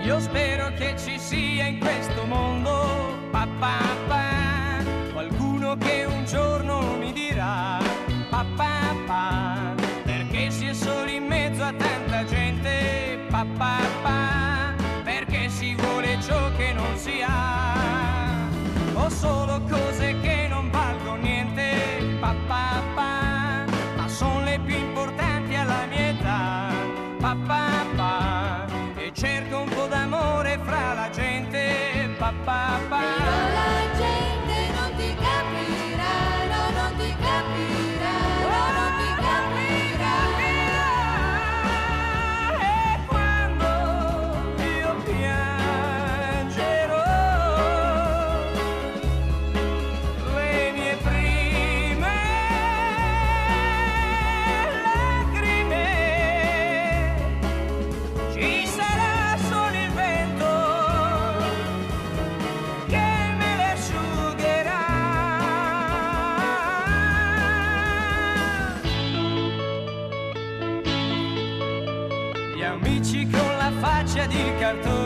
Io spero che ci sia in questo mondo qualcuno che un giorno mi dirà perché si è soli in mezzo a tanta gente perché si vuole ciò che non si ha o solo cose che non valgono niente ma sono le più importanti alla mia età e cerco un po' d'amore fra la gente Però la gente non ti capirà, no, non ti capirà, no, non ti capirà. E quando io piangerò le mie prime lacrime, ci sarà solo il vento che me le asciugherà. Gli amici con la faccia di cartone